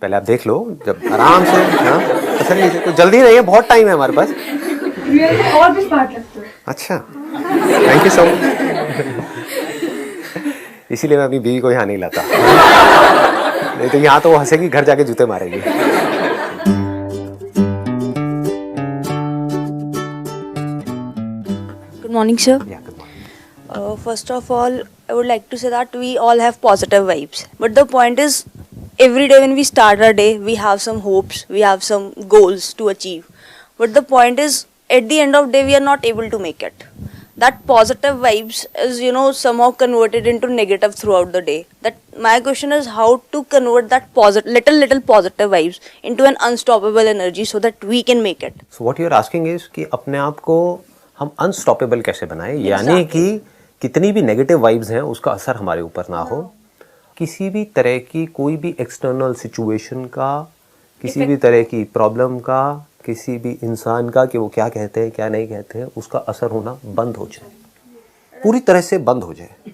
पहले आप देख लो, जब आराम से, हाँ तसल्ली से, कोई जल्दी नहीं है, बहुत टाइम है हमारे पास। और भी स्मार्ट लगते हो। अच्छा, थैंक यू सो मच। इसीलिए मैं अपनी बीवी को यहाँ नहीं लाता, नहीं तो यहाँ तो वो हंसेगी, घर जाके जूते मारेगी। Good morning, sir. Yeah, good morning. First of all, I would like to say that we all have positive vibes. But the point is, every day when we start our day, we have some hopes, we have some goals to achieve. But the point is, at the end of the day, we are not able to make it. That positive vibes is, somehow converted into negative throughout the day. That my question is how to convert that little positive vibes into an unstoppable energy so that we can make it. So what you are asking is कि अपने आप को हम unstoppable कैसे बनाएं, यानी कि कितनी भी नेगेटिव वाइब्स हैं उसका असर हमारे ऊपर ना हो, किसी भी तरह की कोई भी एक्सटर्नल सिचुएशन का, किसी भी तरह की प्रॉब्लम का, किसी भी इंसान का कि वो क्या कहते हैं क्या नहीं कहते हैं, उसका असर होना बंद हो जाए, पूरी तरह से बंद हो जाए।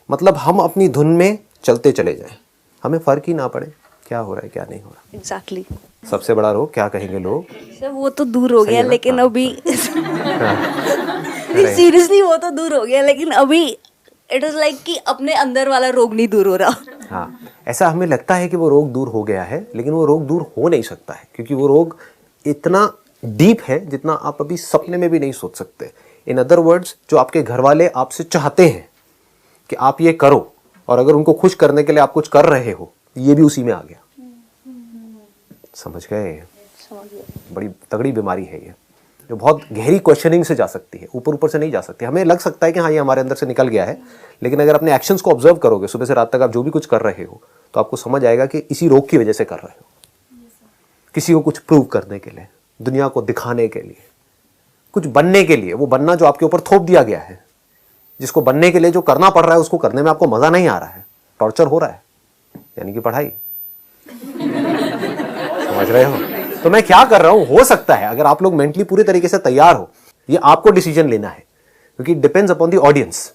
मतलब हम अपनी धुन में चलते चले जाएं, हमें फर्क ही ना पड़े क्या हो रहा है क्या नहीं हो रहा। Exactly. सबसे बड़ा रोग क्या कहेंगे लोग? सर वो तो दूर हो गया, लेकिन हाँ। अभी सीरियसली वो तो दूर हो गया, लेकिन अभी इट इज लाइक कि अपने अंदर वाला रोग नहीं दूर हो रहा। हाँ, ऐसा हमें लगता है कि वो रोग दूर हो गया है, लेकिन वो रोग दूर हो नहीं सकता है, क्योंकि वो रोग इतना डीप है जितना आप अभी सपने में भी नहीं सोच सकते। इन अदर वर्ड्स, जो आपके घर वाले आपसे चाहते हैं कि आप ये करो, और अगर उनको खुश करने के लिए आप कुछ कर रहे हो, ये भी उसी में आ गया। समझ गए? बड़ी तगड़ी बीमारी है ये, जो बहुत गहरी क्वेश्चनिंग से जा सकती है, ऊपर ऊपर से नहीं जा सकती। हमें लग सकता है कि हाँ ये हमारे अंदर से निकल गया है, लेकिन अगर अपने एक्शंस को ऑब्जर्व करोगे, सुबह से रात तक आप जो भी कुछ कर रहे हो, तो आपको समझ आएगा कि इसी रोग की वजह से कर रहे हो। किसी को कुछ प्रूव करने के लिए, दुनिया को दिखाने के लिए, कुछ बनने के लिए, वो बनना जो आपके ऊपर थोप दिया गया है, जिसको बनने के लिए जो करना पड़ रहा है उसको करने में आपको मजा नहीं आ रहा है, टॉर्चर हो रहा है, यानी कि पढ़ाई। समझ रहे हो? तो मैं क्या कर रहा हूं, हो सकता है अगर आप लोग मेंटली पूरी तरीके से तैयार हो, ये आपको डिसीजन लेना है, क्योंकि डिपेंड्स अपॉन द ऑडियंस।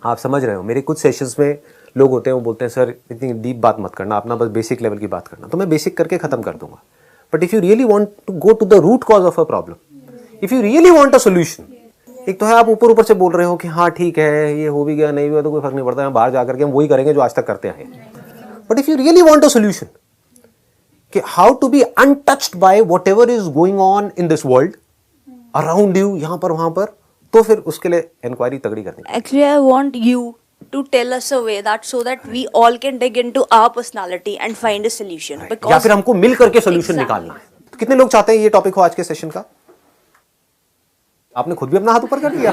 आप समझ रहे हो? मेरे कुछ सेशंस में लोग होते हैं, वो बोलते हैं सर इतनी डीप बात मत करना, अपना बस बेसिक लेवल की बात करना। तो मैं बेसिक करके खत्म कर दूंगा। But if you really want to go to the root cause of a problem, if you really want a solution, एक तो है आप ऊपर ऊपर से बोल रहे हो कि हाँ ठीक है, ये हो भी गया नहीं हुआ तो कोई फर्क नहीं पड़ता, बाहर जाकर के हम वही करेंगे जो आज तक करते आए। But if you really want a solution कि how to be untouched by whatever is going on in this world around you, यहां पर वहां पर, तो फिर उसके लिए इंक्वायरी तगड़ी करनी। Actually, I want you to tell us a way that so that we all can dig into our personality and find a solution. Right. या फिर हमको मिल करके सोल्यूशन निकालना है। तो कितने लोग चाहते हैं ये टॉपिक हो आज के सेशन का? आपने खुद भी अपना हाथ ऊपर कर दिया।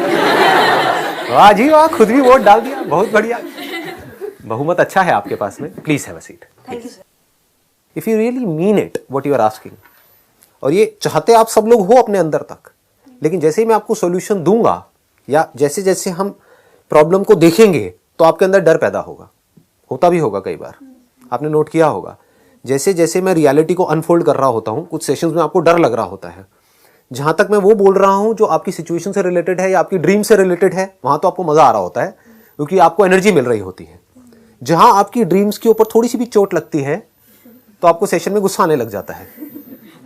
वाह जी वाह, खुद भी वोट डाल दिया, बहुत बढ़िया। बहुमत अच्छा है आपके पास में। Please have a seat. Thank you, sir. If you really mean it what you are asking, और ये चाहते आप सब लोग हो अपने अंदर तक, लेकिन जैसे ही मैं आपको सॉल्यूशन दूंगा, या जैसे जैसे हम प्रॉब्लम को देखेंगे, तो आपके अंदर डर पैदा होगा। होता भी होगा कई बार, आपने नोट किया होगा। जैसे जैसे मैं रियलिटी को अनफोल्ड कर रहा होता हूं, कुछ सेशंस में आपको डर लग रहा होता है। जहां तक मैं वो बोल रहा हूं जो आपकी सिचुएशन से रिलेटेड है या आपकी ड्रीम से रिलेटेड है, वहां तो आपको मजा आ रहा होता है, क्योंकि आपको एनर्जी मिल रही होती है। जहां आपकी ड्रीम्स के ऊपर थोड़ी सी भी चोट लगती है, तो आपको सेशन में गुस्सा आने लग जाता है।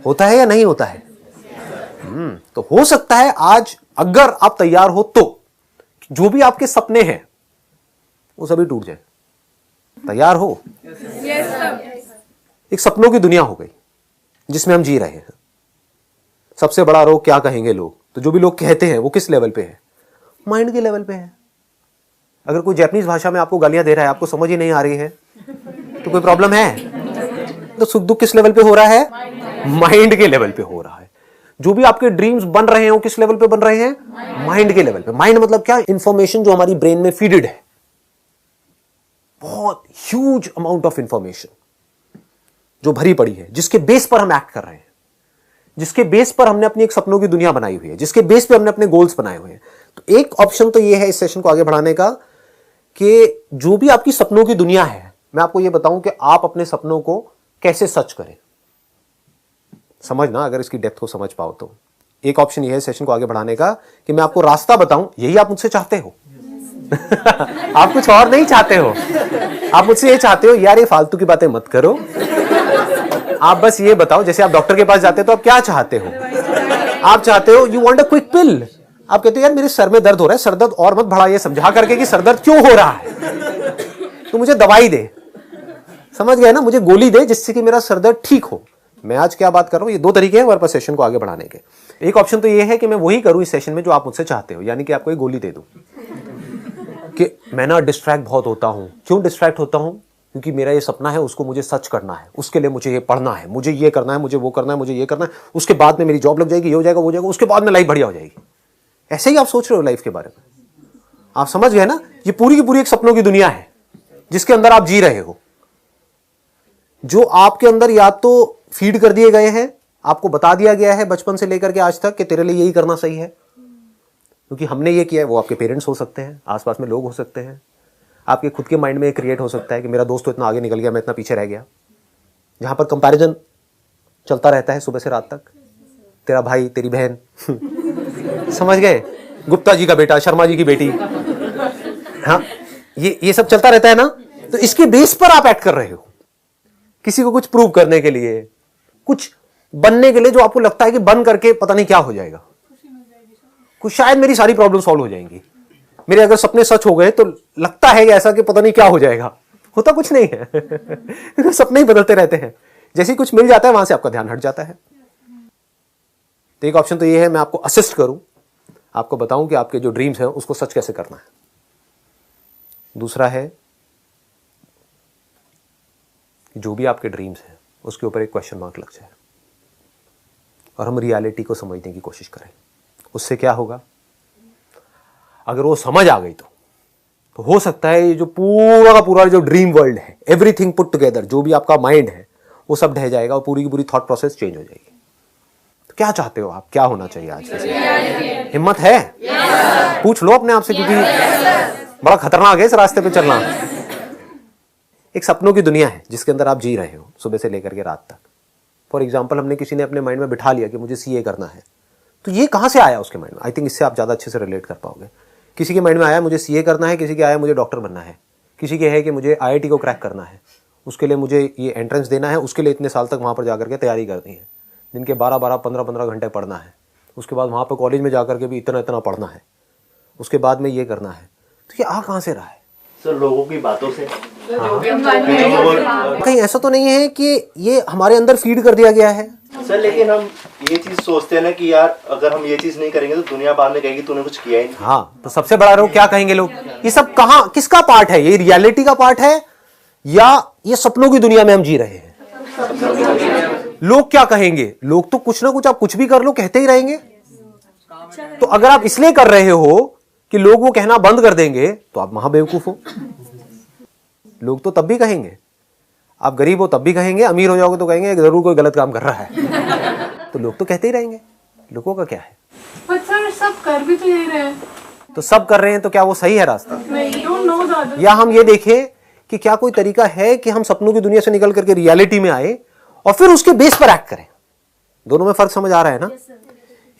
होता है या नहीं होता है? तो हो सकता है आज अगर आप तैयार हो तो जो भी आपके सपने हैं वो सभी टूट जाए। तैयार हो? एक सपनों की दुनिया हो गई जिसमें हम जी रहे हैं। सबसे बड़ा रोग क्या कहेंगे लोग? तो जो भी लोग कहते हैं वो किस लेवल पे है? माइंड के लेवल पे है। अगर कोई जापानीज भाषा में आपको गालियां दे रहा है, आपको समझ ही नहीं आ रही है, तो कोई प्रॉब्लम है? तो सुख दुख किस लेवल पे हो रहा है? माइंड के लेवल पे हो रहा है। जो भी आपके ड्रीम्स बन रहे हैं वो किस लेवल पे बन रहे हैं? माइंड के लेवल पे। माइंड मतलब क्या? इंफॉर्मेशन जो हमारी ब्रेन में फीडेड है, बहुत ह्यूज अमाउंट ऑफ इंफॉर्मेशन जो भरी पड़ी है, जिसके बेस पर हम एक्ट कर रहे हैं, जिसके बेस पर हमने अपनी एक सपनों की दुनिया बनाई हुई है, जिसके बेस पे हमने अपने गोल्स बनाए हुए हैं। तो एक ऑप्शन तो ये है इस सेशन को आगे बढ़ाने का कि जो भी आपकी सपनों की दुनिया है, मैं आपको ये बताऊं कि आप अपने सपनों को कैसे सच करें। समझना, अगर इसकी डेप्थ को समझ पाओ तो। एक ऑप्शन ये है सेशन को आगे बढ़ाने का कि मैं आपको रास्ता बताऊं। यही आप मुझसे चाहते हो। आप कुछ और नहीं चाहते हो। आप मुझसे ये चाहते हो यार ये फालतू की बातें मत करो, आप बस ये बताओ, जैसे आप डॉक्टर के पास जाते हो तो आप क्या चाहते हो? आप चाहते हो, यू वांट अ क्विक पिल। आप कहते हो यार मेरे सर में दर्द हो रहा है, सर दर्द और मत बढ़ा, ये समझा करके कि सर दर्द क्यों हो रहा है, तो मुझे दवाई दे। समझ गए ना, मुझे गोली दे जिससे कि मेरा सर दर्द ठीक हो। मैं आज क्या बात कर रहा हूं, ये दो तरीके हैं हमारे पास सेशन को आगे बढ़ाने के। एक ऑप्शन तो ये है कि मैं वही करूं इस सेशन में जो आप मुझसे चाहते हो, यानी कि आपको एक गोली दे दूं कि मैं ना डिस्ट्रैक्ट बहुत होता हूं। क्यों डिस्ट्रैक्ट होता हूं? क्योंकि मेरा ये सपना है, उसको मुझे सच करना है, उसके लिए मुझे ये पढ़ना है, मुझे ये करना है, मुझे वो करना है, मुझे ये करना है, उसके बाद में मेरी जॉब लग जाएगी, ये हो जाएगा, वो हो जाएगा, उसके बाद में लाइफ बढ़िया हो जाएगी। ऐसे ही आप सोच रहे हो लाइफ के बारे में। आप समझ गए ना, ये पूरी की पूरी एक सपनों की दुनिया है जिसके अंदर आप जी रहे हो, जो आपके अंदर या तो फीड कर दिए गए हैं, आपको बता दिया गया है बचपन से लेकर के आज तक कि तेरे लिए यही करना सही है, क्योंकि हमने ये किया है। वो आपके पेरेंट्स हो सकते हैं, आसपास में लोग हो सकते हैं, आपके खुद के माइंड में क्रिएट हो सकता है कि मेरा दोस्त तो इतना आगे निकल गया, मैं इतना पीछे रह गया, जहां पर कंपैरिजन चलता रहता है सुबह से रात तक। तेरा भाई, तेरी बहन समझ गए, गुप्ता जी का बेटा, शर्मा जी की बेटी, हाँ, ये सब चलता रहता है ना। तो इसके बेस पर आप एक्ट कर रहे हो, किसी को कुछ प्रूव करने के लिए, कुछ बनने के लिए, जो आपको लगता है कि बन करके पता नहीं क्या हो जाएगा, कुछ शायद मेरी सारी प्रॉब्लम सॉल्व हो जाएंगी, मेरे अगर सपने सच हो गए तो लगता है ऐसा कि पता नहीं क्या हो जाएगा। होता कुछ नहीं है सपने ही बदलते रहते हैं। जैसे ही कुछ मिल जाता है वहां से आपका ध्यान हट जाता है। तो एक ऑप्शन तो ये है, मैं आपको असिस्ट करूं, आपको बताऊं कि आपके जो ड्रीम्स हैं उसको सच कैसे करना है। दूसरा है, जो भी आपके ड्रीम्स हैं उसके ऊपर एक क्वेश्चन मार्क लग जाए और हम रियलिटी को समझने की कोशिश करें। उससे क्या होगा, अगर वो समझ आ गई तो हो सकता है ये जो पूरा का पूरा जो ड्रीम वर्ल्ड है, एवरीथिंग पुट टुगेदर, जो भी आपका माइंड है वो सब ढह जाएगा और पूरी की पूरी थॉट प्रोसेस चेंज हो जाएगी। तो क्या चाहते हो आप, क्या होना चाहिए आज से? हिम्मत है? पूछ लो अपने आप से, क्योंकि बड़ा खतरनाक है इस रास्ते पे चलना। एक सपनों की दुनिया है जिसके अंदर आप जी रहे हो सुबह से लेकर के रात तक। फॉर एग्जाम्पल, हमने किसी ने अपने माइंड में बिठा लिया कि मुझे सीए करना है, तो ये कहां से आया उसके माइंड में? आई थिंक इससे आप ज्यादा अच्छे से रिलेट कर पाओगे। किसी के माइंड में आया मुझे सीए करना है, किसी के आया मुझे डॉक्टर बनना है, किसी के है कि मुझे आईआईटी को क्रैक करना है, उसके लिए मुझे ये एंट्रेंस देना है, उसके लिए इतने साल तक वहां पर जाकर के तैयारी करनी है, दिन के 12-12, 15-15 घंटे पढ़ना है, उसके बाद वहां पर कॉलेज में जाकर के भी इतना इतना पढ़ना है, उसके बाद में ये करना है। तो ये आ कहां से रहा है? सर, लोगों की बातों से। कहीं ऐसा तो नहीं है कि ये हमारे अंदर फीड कर दिया गया है? सर, लेकिन हम ये चीज सोचते हैं ना कि यार अगर हम ये चीज नहीं करेंगे तो दुनिया बाद में कहेगी तूने कुछ किया ही नहीं। हाँ, तो सबसे बड़ा रोग क्या कहेंगे लोग? ये सब कहां, किसका पार्ट है? ये रियलिटी का पार्ट है या ये सपनों की दुनिया में हम जी रहे हैं? लोग क्या कहेंगे? लोग तो कुछ ना कुछ, आप कुछ भी कर लो कहते ही रहेंगे। तो अगर आप इसलिए कर रहे हो कि लोग वो कहना बंद कर देंगे तो आप महाबेवकूफ हो। लोग तो तब भी कहेंगे, आप गरीब हो तब भी कहेंगे, अमीर हो जाओगे तो कहेंगे जरूर कोई गलत काम कर रहा है। तो लोग तो कहते ही रहेंगे, लोगों का क्या है? पर सर सब कर भी तो यही रहे हैं। तो सब कर रहे हैं तो क्या वो सही है रास्ता? don't know the other. या हम ये देखें कि क्या कोई तरीका है कि हम सपनों की दुनिया से निकल करके रियलिटी में आए और फिर उसके बेस पर एक्ट करें? दोनों में फर्क समझ आ रहा है ना?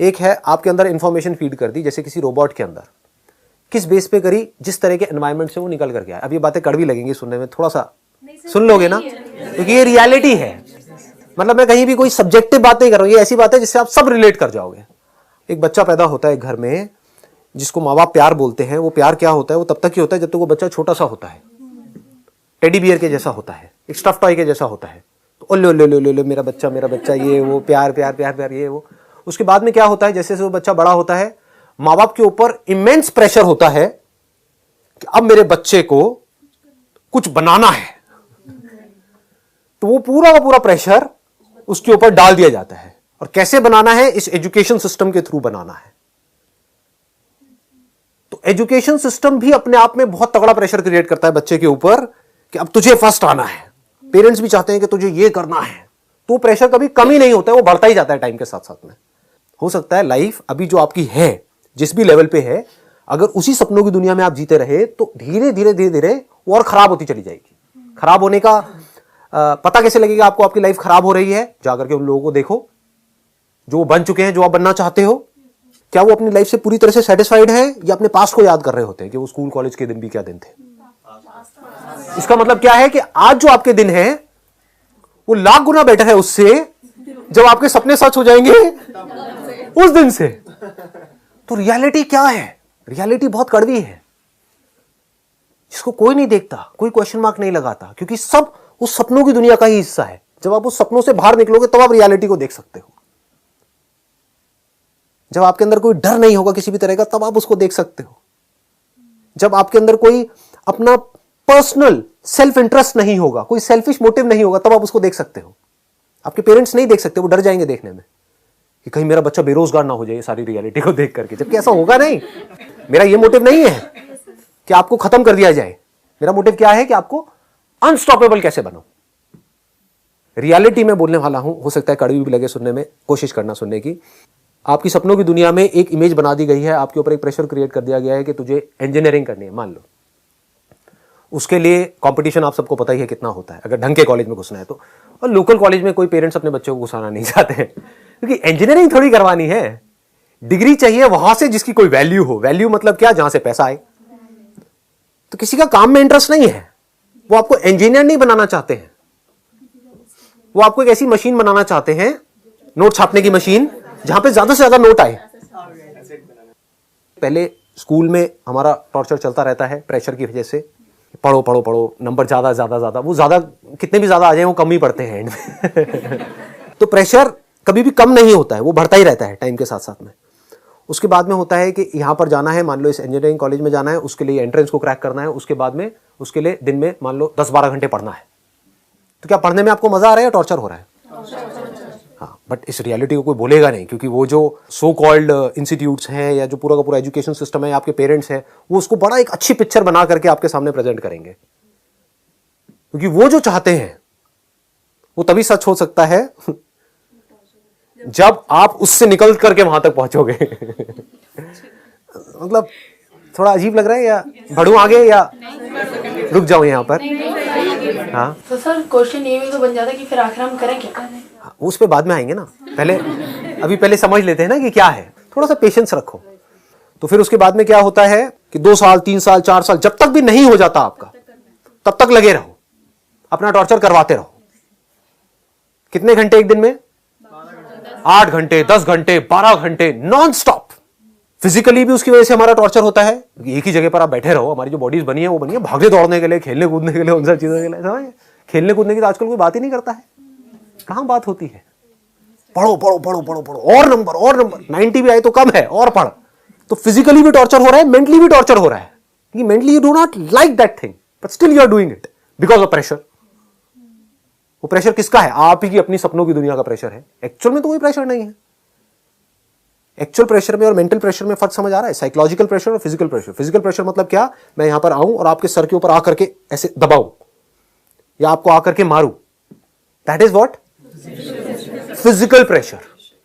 एक है आपके अंदर इंफॉर्मेशन फीड कर दी, जैसे किसी रोबोट के अंदर, किस बेस पे करी, जिस तरह के एनवायरनमेंट से वो निकल करके आया। अब ये बातें कड़वी लगेंगी सुनने में, थोड़ा सा सुन लोगे ना, क्योंकि ये रियलिटी है। मतलब मैं कहीं भी कोई सब्जेक्टिव बात नहीं कर रहा हूं, ये ऐसी बात है जिससे आप सब रिलेट कर जाओगे। एक बच्चा पैदा होता है घर में, जिसको माँ बाप प्यार बोलते हैं। वो प्यार क्या होता है? वो तब तक ही होता है जब तक वो बच्चा छोटा सा होता है, टेडी बियर के जैसा होता है, एक स्टफ टॉय के जैसा होता है। तो ओ लो मेरा बच्चा, ये वो प्यार प्यार प्यार प्यार, ये वो। उसके बाद में क्या होता है? जैसे जैसे वो बच्चा बड़ा होता है, माँ बाप के ऊपर इमेंस प्रेशर होता है कि अब मेरे बच्चे को कुछ बनाना है। तो वो पूरा का पूरा प्रेशर उसके ऊपर डाल दिया जाता है। और कैसे बनाना है? इस एजुकेशन सिस्टम के थ्रू बनाना है। तो एजुकेशन सिस्टम भी अपने आप में बहुत तगड़ा प्रेशर क्रिएट करता है बच्चे के ऊपर कि अब तुझे फर्स्ट आना है। पेरेंट्स भी चाहते हैं कि तुझे ये करना है। तो प्रेशर कभी कम ही नहीं होता है, वो बढ़ता ही जाता है टाइम के साथ साथ में। हो सकता है लाइफ अभी जो आपकी है, जिस भी लेवल पे है, अगर उसी सपनों की दुनिया में आप जीते रहे तो धीरे धीरे धीरे धीरे वो और खराब होती चली जाएगी। खराब होने का पता कैसे लगेगा आपको आपकी लाइफ खराब हो रही है? जाकर के उन लोगों को देखो जो वो बन चुके हैं, जो आप बनना चाहते हो। क्या वो अपनी लाइफ से पूरी तरह से सेटिस्फाइड है या अपने पास्ट को याद कर रहे होते हैं कि वो स्कूल कॉलेज के दिन भी क्या दिन थे? इसका मतलब क्या है कि आज जो आपके दिन हैं वो लाख गुना बेटर है उससे जब आपके सपने सच हो जाएंगे उस दिन से। तो रियलिटी क्या है? रियलिटी बहुत कड़वी है, जिसको कोई नहीं देखता, कोई क्वेश्चन मार्क नहीं लगाता, क्योंकि सब उस सपनों की दुनिया का ही हिस्सा है। जब आप उस सपनों से बाहर निकलोगे तब आप रियलिटी को देख सकते हो। जब आपके अंदर कोई डर नहीं होगा किसी भी तरह का, तब आप उसको देख सकते हो। जब आपके अंदर कोई अपना पर्सनल सेल्फ इंटरेस्ट नहीं होगा, कोई सेल्फिश मोटिव नहीं होगा, तब आप उसको देख सकते हो। आपके पेरेंट्स नहीं देख सकते, वो डर जाएंगे देखने में कि कहीं मेरा बच्चा बेरोजगार ना हो जाए सारी रियलिटी को देख करके, जबकि ऐसा होगा नहीं। मेरा ये मोटिव नहीं है कि आपको खत्म कर दिया जाए। मेरा मोटिव क्या है कि आपको अनस्टॉपेबल कैसे बनो। रियलिटी में बोलने वाला हूं, हो सकता है कड़वी भी लगे सुनने में, कोशिश करना सुनने की। आपकी सपनों की दुनिया में एक इमेज बना दी गई है, आपके ऊपर एक प्रेशर क्रिएट कर दिया गया है कि तुझे इंजीनियरिंग करनी है, मान लो। उसके लिए कंपटीशन आप सबको पता ही है कितना होता है, अगर ढंग के कॉलेज में घुसना है तो। और लोकल कॉलेज में कोई पेरेंट्स अपने बच्चों को घुसाना नहीं चाहते हैं, क्योंकि इंजीनियरिंग थोड़ी करवानी है। डिग्री चाहिए वहां से जिसकी कोई वैल्यू हो। वैल्यू मतलब क्या? जहां से पैसा आए। तो किसी का काम में इंटरेस्ट नहीं है, वो आपको इंजीनियर नहीं बनाना चाहते हैं, वो आपको एक ऐसी मशीन बनाना चाहते हैं, नोट छापने की मशीन, जहां पे ज्यादा से ज्यादा नोट आए। पहले स्कूल में हमारा टॉर्चर चलता रहता है प्रेशर की वजह से, पढ़ो पढ़ो पढ़ो, नंबर ज्यादा ज्यादा ज्यादा, वो ज्यादा कितने भी ज्यादा आ जाए वो कम ही पढ़ते हैं एंड में। तो प्रेशर कभी भी कम नहीं होता है, वो बढ़ता ही रहता है टाइम के साथ साथ में। उसके बाद में होता है कि यहां पर जाना है, मान लो इस इंजीनियरिंग कॉलेज में जाना है, उसके लिए एंट्रेंस को क्रैक करना है, उसके बाद में उसके लिए दिन में मान लो 10-12 घंटे पढ़ना है। तो क्या पढ़ने में आपको मजा आ रहा है या टॉर्चर हो रहा है? हाँ, बट इस रियलिटी को कोई बोलेगा नहीं, क्योंकि वो जो सो कॉल्ड इंस्टीट्यूट्स हैं या जो पूरा का पूरा एजुकेशन सिस्टम है, आपके पेरेंट्स हैं, वो उसको बड़ा एक अच्छी पिक्चर बना करके आपके सामने प्रेजेंट करेंगे। क्योंकि वो जो चाहते हैं वो तभी सच हो सकता है जब आप उससे निकल करके वहां तक पहुंचोगे। मतलब थोड़ा अजीब लग रहा है, या बढ़ूं आगे या रुक जाऊं यहां पर? हाँ, तो सर क्वेश्चन ये भी तो बन जाता है कि फिर आखिर हम करें क्या? उस पे बाद में आएंगे ना, पहले समझ लेते हैं ना कि क्या है। थोड़ा सा पेशेंस रखो। तो फिर उसके बाद में क्या होता है कि 2 साल 3 साल 4 साल जब तक भी नहीं हो जाता आपका, तब तक लगे रहो, अपना टॉर्चर करवाते रहो। कितने घंटे एक दिन में? 8 घंटे, 10 घंटे, 12 घंटे नॉन स्टॉप। फिजिकली भी उसकी वजह से हमारा टॉर्चर होता है। एक ही जगह पर आप बैठे रहो, हमारी जो बॉडीज बनी है वो बनी है भागने दौड़ने के लिए, खेलने कूदने के लिए, उन सब चीजों के लिए। समझ? खेलने कूदने की तो आजकल कोई बात ही नहीं करता है। कहां बात होती है? पढ़ो पढ़ो पढ़ो पढ़ो पढ़ो, और नंबर 90 भी आए तो कम है, और पढ़। तो फिजिकली भी टॉर्चर हो रहा है, मेंटली भी टॉर्चर हो रहा है। Mentally you do not like that thing, but still you are doing it because of pressure. वो प्रेशर किसका है? आप ही की अपनी सपनों की दुनिया का प्रेशर है। एक्चुअल में तो कोई प्रेशर नहीं है। एक्चुअल प्रेशर में और मेंटल प्रेशर में फर्क समझ आ रहा है? साइकोलॉजिकल प्रेशर और फिजिकल प्रेशर। फिजिकल प्रेशर मतलब क्या? मैं यहां पर आऊं और आपके सर के ऊपर आकर के ऐसे दबाऊं या आपको आकर के मारूं, that is what? Physical pressure.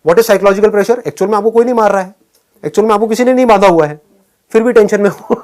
What is psychological pressure? Actual में आपको कोई नहीं मार रहा है, एक्चुअल में आपको किसी ने नहीं बांधा हुआ है, फिर भी टेंशन में हो।